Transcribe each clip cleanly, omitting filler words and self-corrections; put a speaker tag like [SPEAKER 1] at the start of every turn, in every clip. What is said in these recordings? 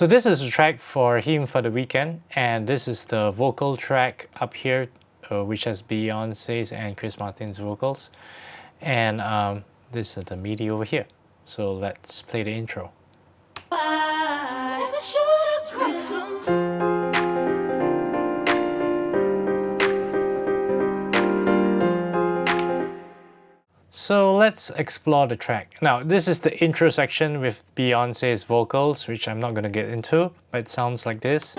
[SPEAKER 1] So this is a track for him for the weekend, and this is the vocal track up here, which has Beyonce's and Chris Martin's vocals, and this is the MIDI over here. So let's play the intro. So let's explore the track. Now, this is the intro section with Beyonce's vocals, which I'm not going to get into, but it sounds like this.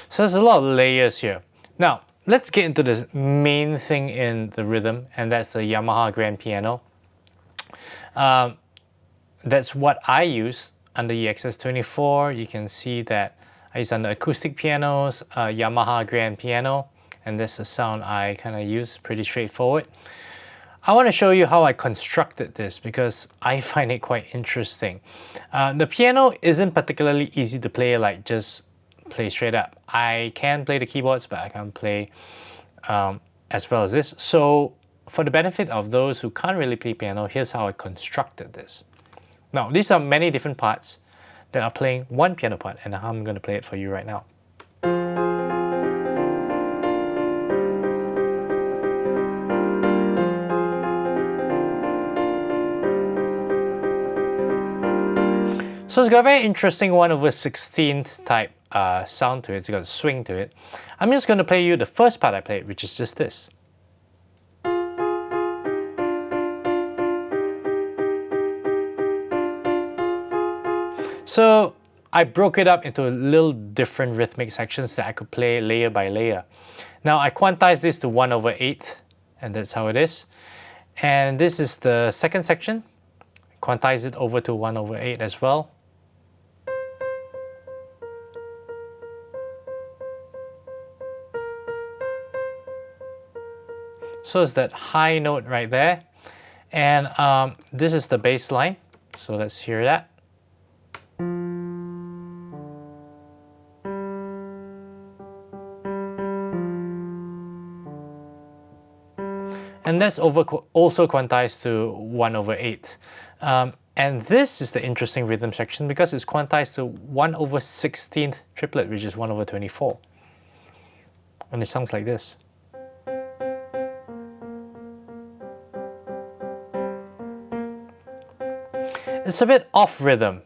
[SPEAKER 1] So there's a lot of layers here. Now, let's get into the main thing in the rhythm, and that's the Yamaha grand piano. That's what I use on the EXS24. You can see that I use on the acoustic pianos, Yamaha grand piano, and that's the sound I kind of use, pretty straightforward. I want to show you how I constructed this because I find it quite interesting. The piano isn't particularly easy to play, like just play straight up. I can play the keyboards, but I can't play as well as this. So for the benefit of those who can't really play piano, here's how I constructed this. Now, these are many different parts that are playing one piano part, and I'm going to play it for you right now. So it's got a very interesting 1/16th type sound to it. It's got a swing to it. I'm just going to play you the first part I played, which is just this. So I broke it up into little different rhythmic sections that I could play layer by layer. Now I quantized this to 1/8, and that's how it is. And this is the second section. Quantize it over to 1/8 as well. So it's that high note right there. And this is the bass line. So let's hear that. And that's also quantized to 1/8. And this is the interesting rhythm section because it's quantized to 1/16th triplet, which is 1/24. And it sounds like this. It's a bit off rhythm,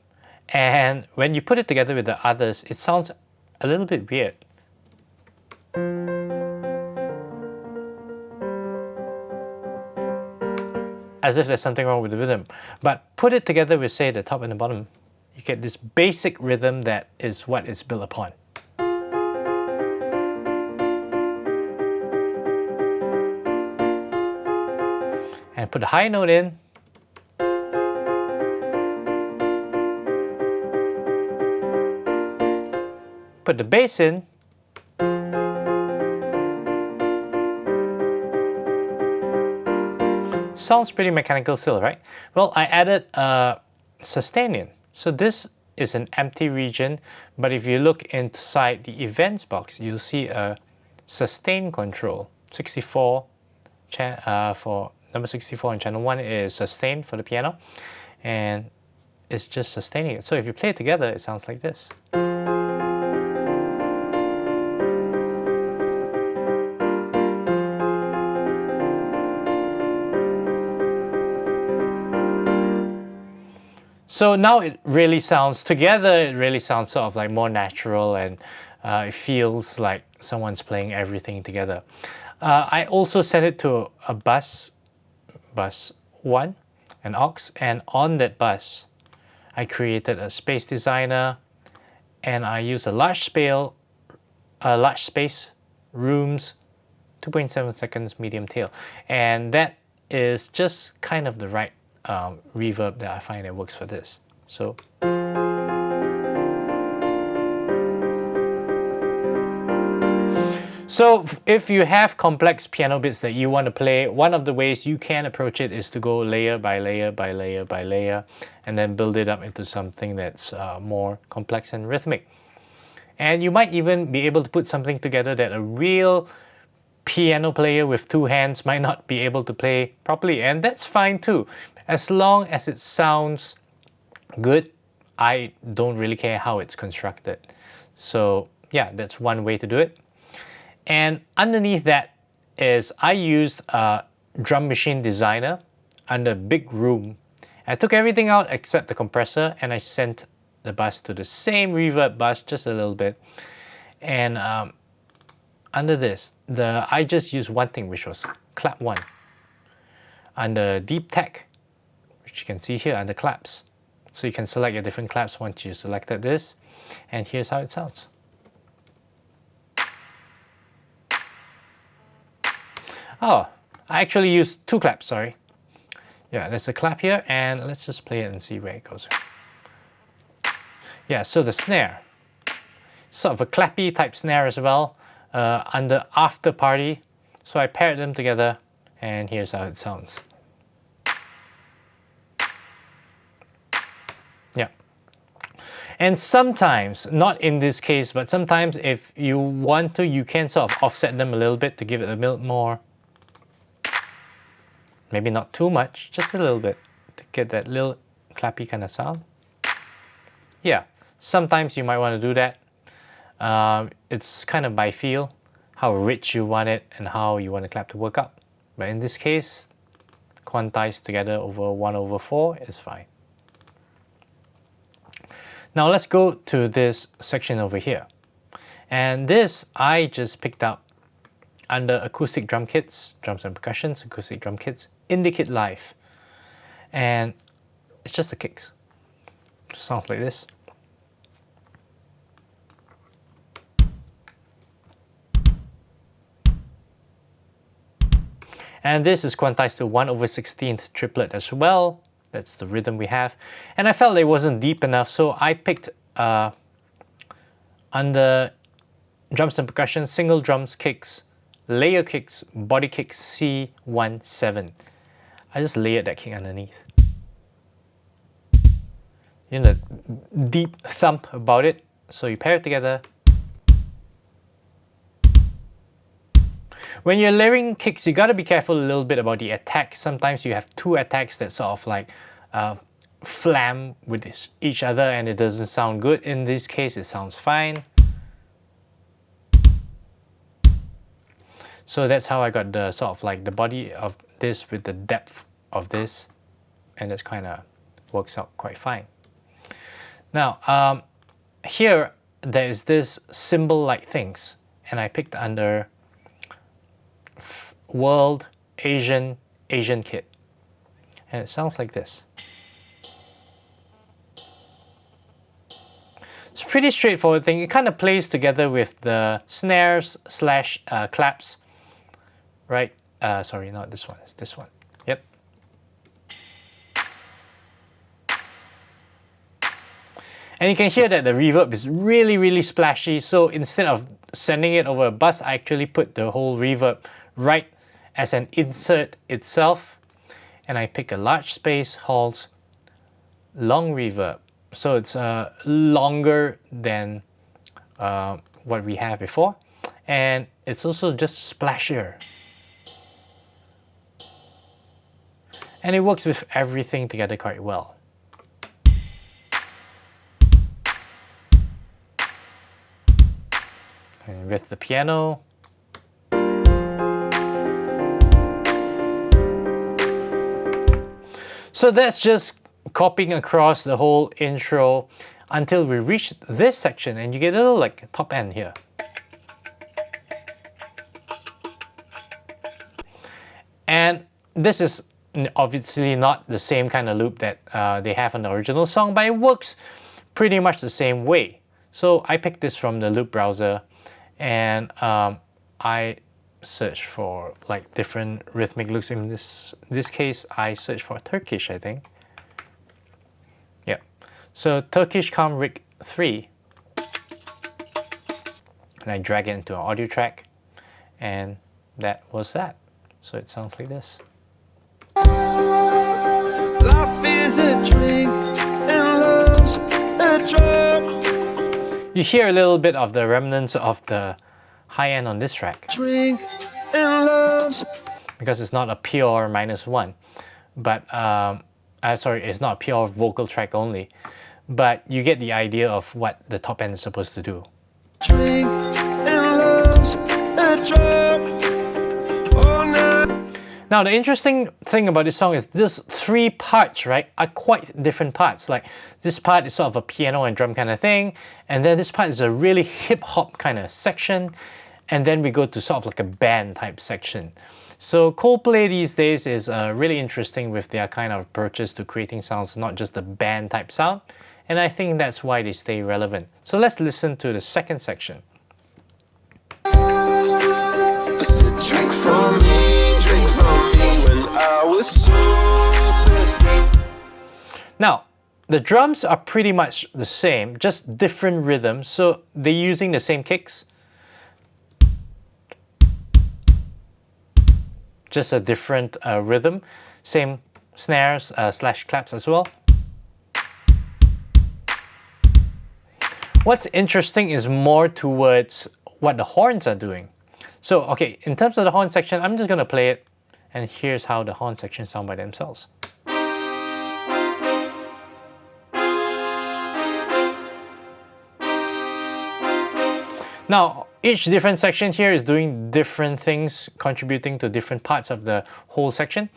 [SPEAKER 1] and when you put it together with the others, it sounds a little bit weird. As if there's something wrong with the rhythm. But put it together with, say, the top and the bottom, you get this basic rhythm that is what it's built upon. And put the high note in. Put the bass in. Sounds pretty mechanical still, right? Well, I added a sustain in. So this is an empty region, but if you look inside the events box, you'll see a sustain control. 64 for number 64 on channel 1 is sustain for the piano, and it's just sustaining it. So if you play it together, it sounds like this. So now it really sounds together, it really sounds sort of like more natural, and it feels like someone's playing everything together. I also sent it to a bus 1, an aux, and on that bus, I created a space designer, and I used a large space, rooms, 2.7 seconds medium tail, and that is just kind of the right reverb that I find that works for this. So if you have complex piano bits that you want to play, one of the ways you can approach it is to go layer by layer by layer by layer, and then build it up into something that's more complex and rhythmic. And you might even be able to put something together that a real piano player with two hands might not be able to play properly, and that's fine too. As long as it sounds good, I don't really care how it's constructed. So yeah, that's one way to do it. And underneath that is I used a drum machine designer under big room. I took everything out except the compressor, and I sent the bus to the same reverb bus just a little bit. And under this, I just used one thing, which was clap 1. Under deep tech, which you can see here under claps. So you can select your different claps once you selected this. And here's how it sounds. Oh, I actually used 2 claps, sorry. Yeah, there's a clap here, and let's just play it and see where it goes. Yeah, so the snare, sort of a clappy type snare as well, under after party. So I paired them together, and here's how it sounds. Yeah. And sometimes, not in this case, but sometimes if you want to, you can sort of offset them a little bit to give it a bit more. Maybe not too much, just a little bit to get that little clappy kind of sound. Yeah, sometimes you might want to do that. It's kind of by feel, how rich you want it and how you want the clap to work out. But in this case, quantized together over 1/4 is fine. Now let's go to this section over here. And this I just picked up under acoustic drum kits, drums and percussions, acoustic drum kits, Indie Live. And it's just the kicks. It sounds like this. And this is quantized to 1/16 triplet as well. That's the rhythm we have. And I felt it wasn't deep enough, so I picked under drums and percussion, single drums, kicks, layer kicks, body kicks C17. I just layered that kick underneath. You know, deep thump about it. So you pair it together. When you're layering kicks, you gotta be careful a little bit about the attack. Sometimes you have 2 attacks that sort of like flam with each other and it doesn't sound good. In this case, it sounds fine. So that's how I got the sort of like the body of this with the depth of this, and that's kind of works out quite fine. Now here there is this symbol-like things, and I picked under World Asian kit, and it sounds like this. It's a pretty straightforward thing. It kind of plays together with the snares slash claps, right? Sorry, not this one. It's this one. Yep. And you can hear that the reverb is really, really splashy. So instead of sending it over a bus, I actually put the whole reverb right as an insert itself. And I pick a large space Hall's long reverb. So it's longer than what we had before. And it's also just splashier. And it works with everything together quite well. And with the piano. So that's just copying across the whole intro until we reach this section, and you get a little like top end here. And this is obviously not the same kind of loop that they have in the original song, but it works pretty much the same way. So I picked this from the loop browser, and I searched for like different rhythmic loops. In this case, I searched for Turkish, I think. Yeah, so Turkish Com Rig 3, and I drag it into an audio track, and that was that. So it sounds like this. Life is a drink and love's a drug. You hear a little bit of the remnants of the high end on this track. Drink and love's. Because it's not a pure -1. But sorry, it's not a pure vocal track only, but you get the idea of what the top end is supposed to do.
[SPEAKER 2] Drink and love's a drug.
[SPEAKER 1] Now, the interesting thing about this song is these three parts, right, are quite different parts. Like this part is sort of a piano and drum kind of thing, and then this part is a really hip hop kind of section, and then we go to sort of like a band type section. So Coldplay these days is really interesting with their kind of approaches to creating sounds, not just the band type sound, and I think that's why they stay relevant. So let's listen to the second section.
[SPEAKER 2] I said, drink from me when I was so thirsty.
[SPEAKER 1] Now, the drums are pretty much the same, just different rhythms, so they're using the same kicks, just a different rhythm, same snares slash claps as well. What's interesting is more towards what the horns are doing. So, okay, in terms of the horn section, I'm just gonna play it, and here's how the horn section sound by themselves. Now, each different section here is doing different things, contributing to different parts of the whole section.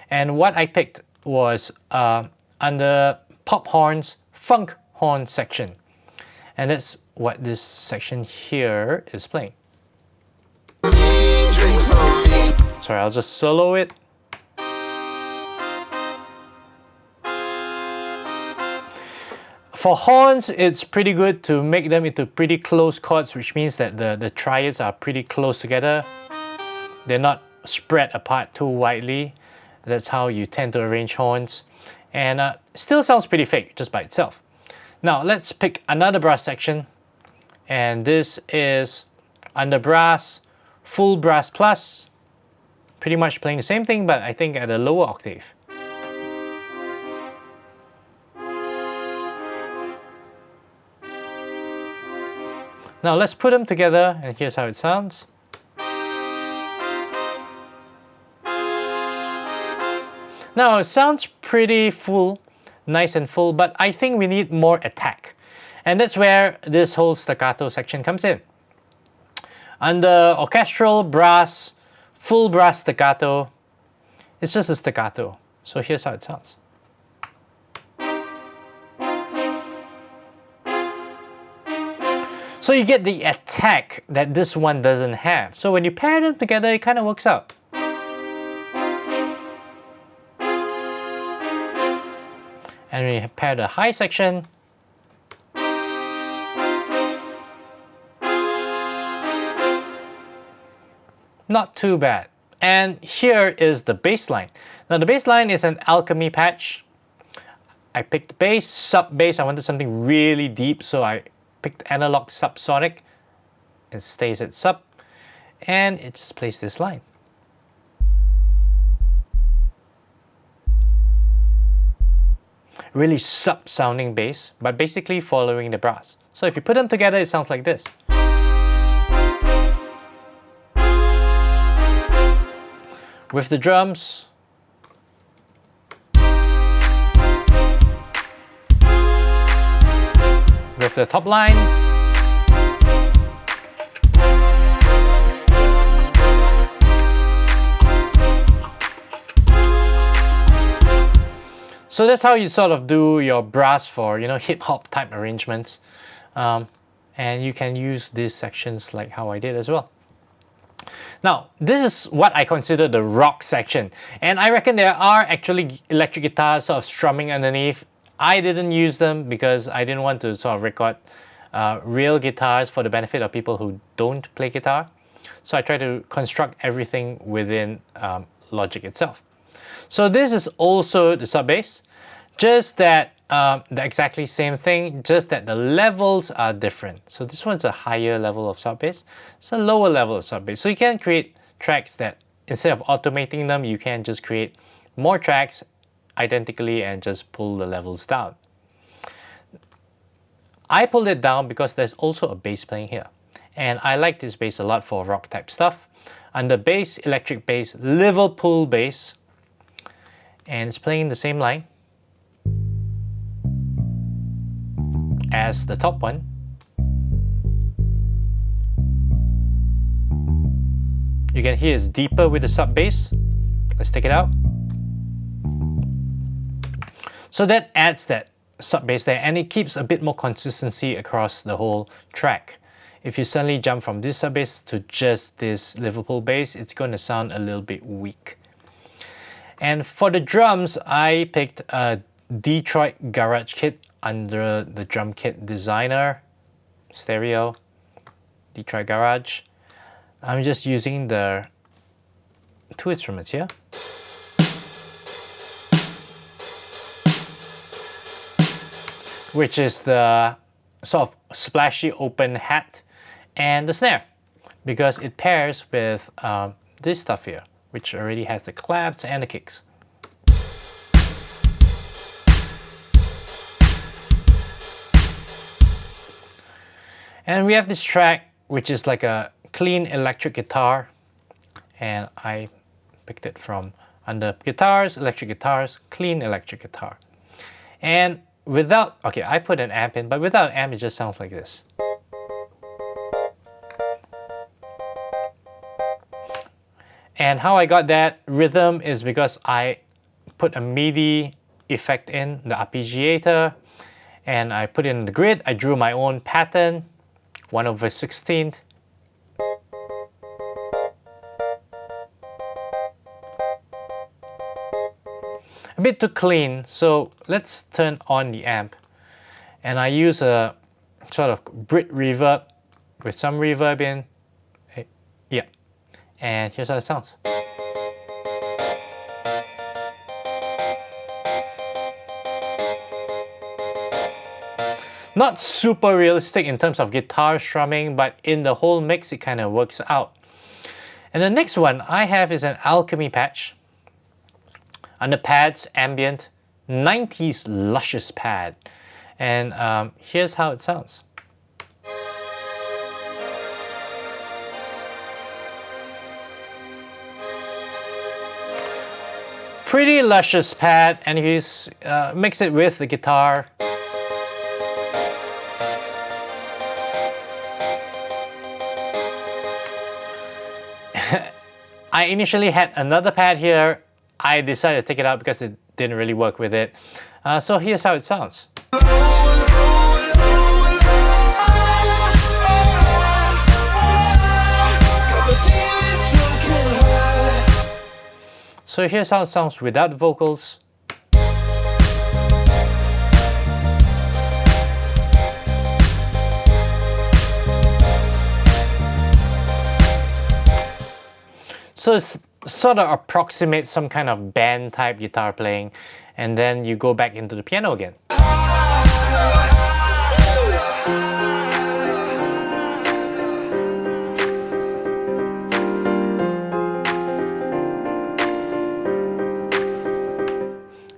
[SPEAKER 1] And what I picked was under pop horns, funk horn section. And that's what this section here is playing. Sorry, I'll just solo it. For horns, it's pretty good to make them into pretty close chords, which means that the triads are pretty close together. They're not spread apart too widely. That's how you tend to arrange horns. And still sounds pretty fake just by itself. Now let's pick another brass section. And this is under brass, full brass plus. Pretty much playing the same thing, but I think at a lower octave. Now let's put them together, and here's how it sounds. Now it sounds pretty full, nice and full, but I think we need more attack. And that's where this whole staccato section comes in. Under orchestral, brass, full brass staccato, it's just a staccato. So here's how it sounds. So you get the attack that this one doesn't have. So when you pair them together, it kind of works out. And when you pair the high section, not too bad. And here is the bass line. Now the bass line is an alchemy patch. I picked bass, sub bass. I wanted something really deep, so I picked analog subsonic. It stays at sub, and it just plays this line. Really sub sounding bass, but basically following the brass. So if you put them together, it sounds like this. With the drums, with the top line, so that's how you sort of do your brass for, you know, hip hop type arrangements, and you can use these sections like how I did as well. Now, this is what I consider the rock section, and I reckon there are actually electric guitars sort of strumming underneath. I didn't use them because I didn't want to sort of record real guitars for the benefit of people who don't play guitar. So I try to construct everything within Logic itself. So this is also the sub bass, just that the exactly same thing, just that the levels are different. So this one's a higher level of sub bass, it's a lower level of sub bass. So you can create tracks that instead of automating them, you can just create more tracks identically and just pull the levels down. I pulled it down because there's also a bass playing here, and I like this bass a lot for rock type stuff. Under bass, electric bass, Liverpool bass, and it's playing the same line. as the top one. You can hear it's deeper with the sub bass. Let's take it out. So that adds that sub bass there, and it keeps a bit more consistency across the whole track. If you suddenly jump from this sub bass to just this Liverpool bass, it's going to sound a little bit weak. And for the drums, I picked a Detroit Garage kit under the drum kit designer, stereo, Detroit Garage. I'm just using the two instruments here. Which is the sort of splashy open hat and the snare, because it pairs with this stuff here, which already has the claps and the kicks. And we have this track, which is like a clean electric guitar, and I picked it from under guitars, electric guitars, clean electric guitar. And without, okay, I put an amp in, but without an amp, it just sounds like this. And how I got that rhythm is because I put a MIDI effect in, the arpeggiator, and I put it in the grid. I drew my own pattern, 1/16. A bit too clean, so let's turn on the amp. And I use a sort of Brit reverb with some reverb in. Yeah, and here's how it sounds. Not super realistic in terms of guitar strumming, but in the whole mix it kind of works out. And the next one I have is an Alchemy patch. Under pads, ambient, 90s luscious pad. And here's how it sounds. Pretty luscious pad, and if you mix it with the guitar, I initially had another pad here. I decided to take it out because it didn't really work with it. So here's how it sounds. So here's how it sounds without vocals. So it's sort of approximates some kind of band type guitar playing, and then you go back into the piano again.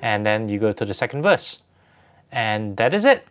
[SPEAKER 1] And then you go to the second verse. And that is it.